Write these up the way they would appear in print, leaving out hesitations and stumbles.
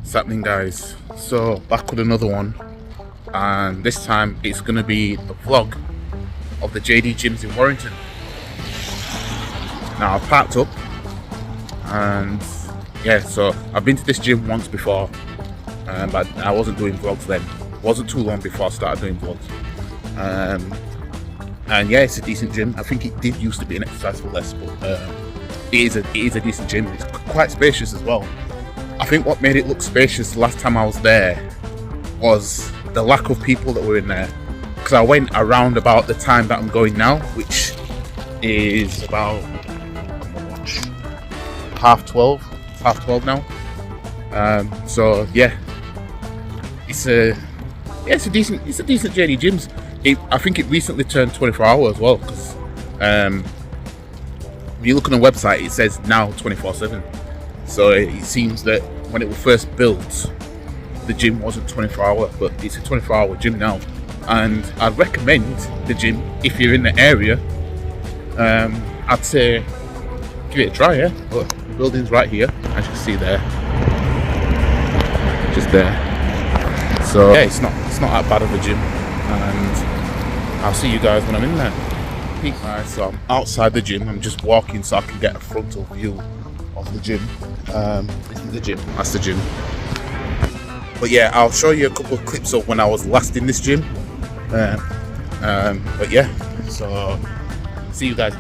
What's happening, guys? So back with another one, and this time it's gonna be the vlog of the JD Gyms in Warrington. Now I've packed up, and yeah, so I've been to this gym once before, but I wasn't doing vlogs then. It wasn't too long before I started doing vlogs. And yeah, it's a decent gym. I think it did used to be an exercise for less, but it is a decent gym. It's quite spacious as well. I think what made it look spacious last time I was there was the lack of people that were in there. Because I went around about the time that I'm going now, which is about half 12. It's half 12 now. So yeah, it's a decent JD Gyms. I think it recently turned 24 hours as well, because when you look on the website it says now 24/7. So it seems that when it was first built, the gym wasn't 24 hour, but it's a 24 hour gym now. And I'd recommend the gym if you're in the area. I'd say give it a try, yeah. But the building's right here, as you can see there, just there. So yeah, it's not that bad of a gym, and I'll see you guys when I'm in there. Right, so I'm outside the gym. I'm just walking so I can get a frontal view of the gym. This is the gym. That's the gym. But yeah, I'll show you a couple of clips of when I was last in this gym. But yeah, so see you guys.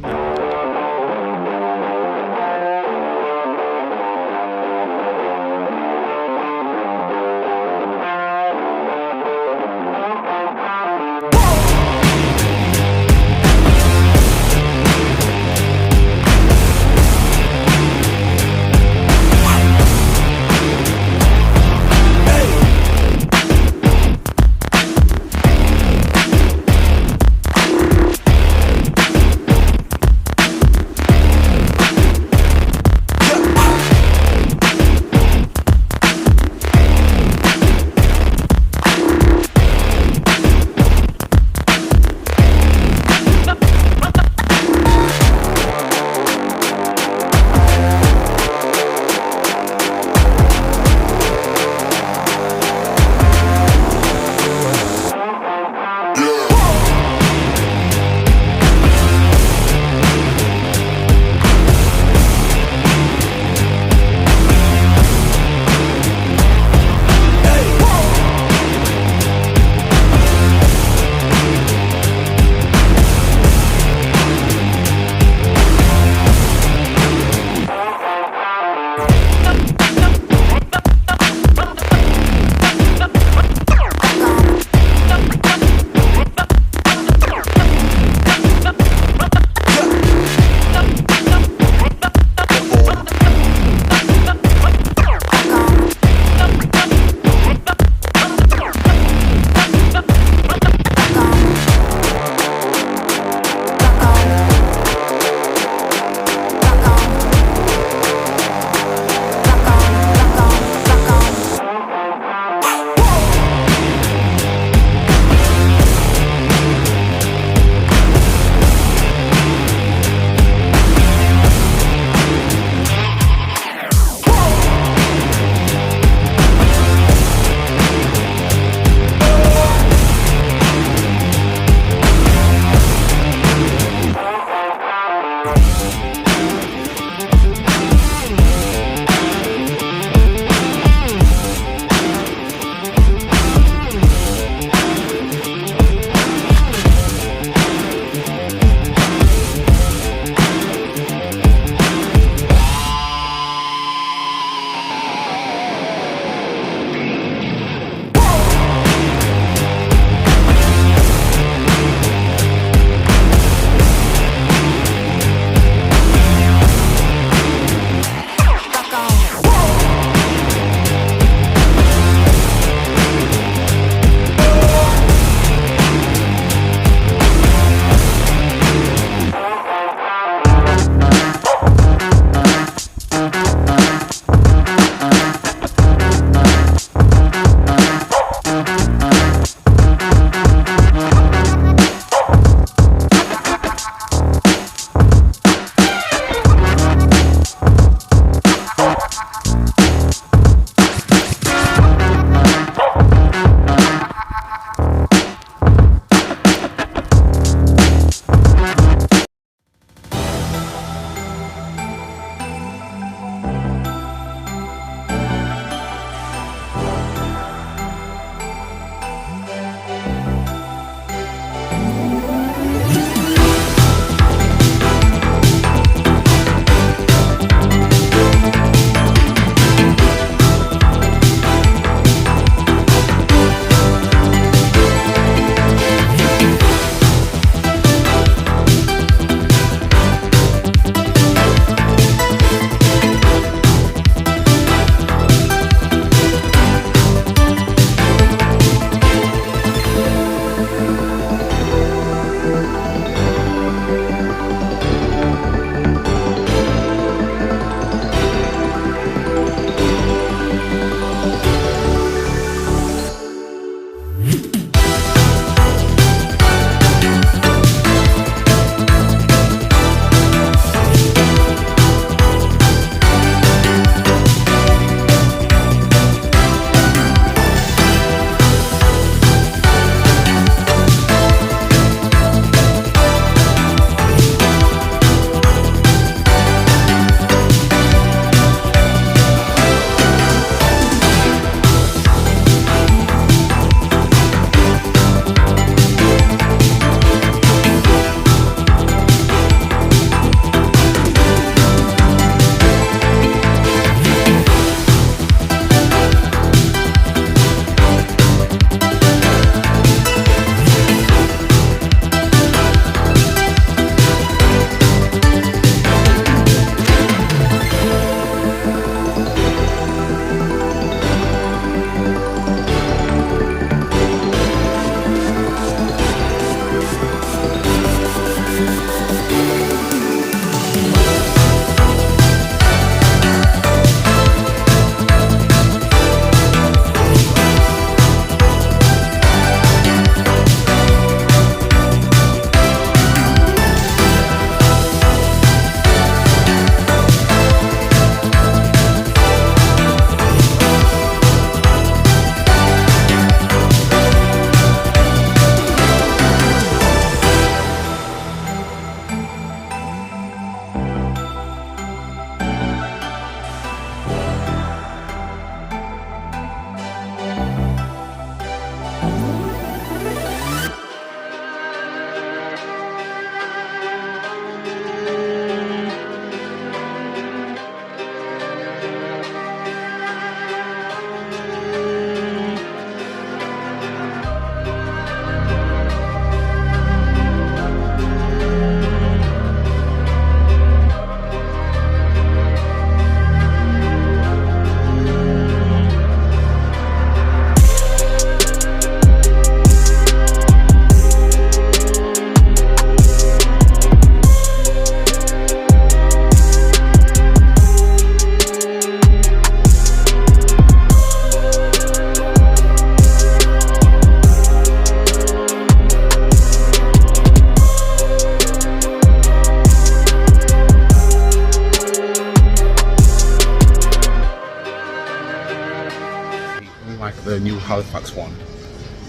unlike the new Halifax one,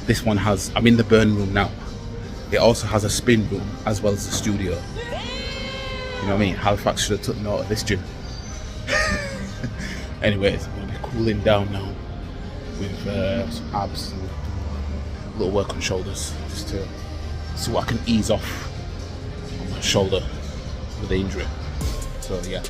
this one has, I'm in the burn room now. It also has a spin room as well as the studio. You know what I mean? Halifax should have took note of this gym. Anyways, I'm gonna be cooling down now with some abs and a little work on shoulders, just to see what I can ease off on my shoulder with the injury. So yeah.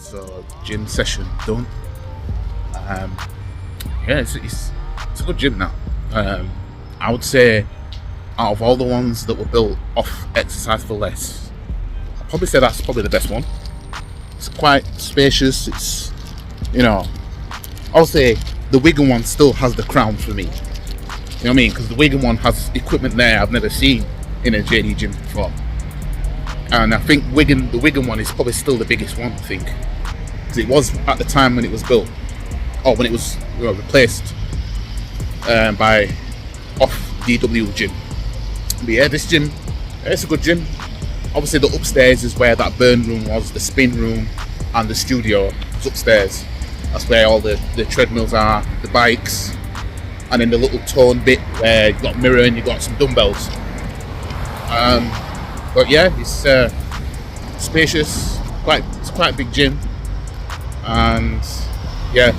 So gym session done. Yeah, it's a good gym now. I would say out of all the ones that were built off Exercise for Less, I'd probably say that's probably the best one. It's quite spacious. It's, you know, I'll say the Wigan one still has the crown for me. You know what I mean? Because the Wigan one has equipment there I've never seen in a JD gym before. And I think the Wigan one is probably still the biggest one, I think. Because it was at the time when it was built, or when it was replaced by off DW gym. But yeah, this gym, it's a good gym. Obviously the upstairs is where that burn room was, the spin room and the studio is upstairs. That's where all the treadmills are, the bikes, and then the little tone bit where you've got a mirror and you've got some dumbbells. But yeah, it's spacious, it's quite a big gym, and yeah,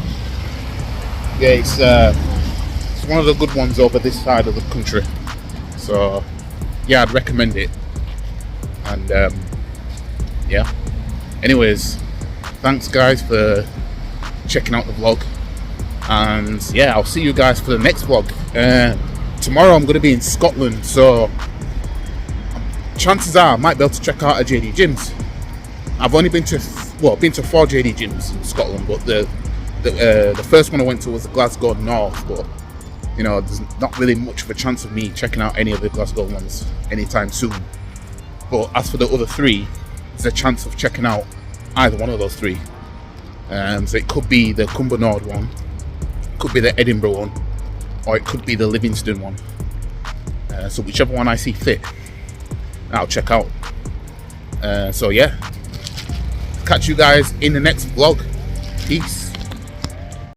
it's one of the good ones over this side of the country. So yeah, I'd recommend it. And yeah, anyways, thanks guys for checking out the vlog, and yeah, I'll see you guys for the next vlog. Tomorrow I'm going to be in Scotland, so chances are I might be able to check out a JD Gyms. I've only been to 4 JD Gyms in Scotland, but the first one I went to was the Glasgow North, but you know, there's not really much of a chance of me checking out any of the Glasgow ones anytime soon. But as for the other 3, there's a chance of checking out either one of those 3. So it could be the Cumbernauld one, could be the Edinburgh one, or it could be the Livingston one. So whichever one I see fit, I'll check out. So yeah, catch you guys in the next vlog. Peace.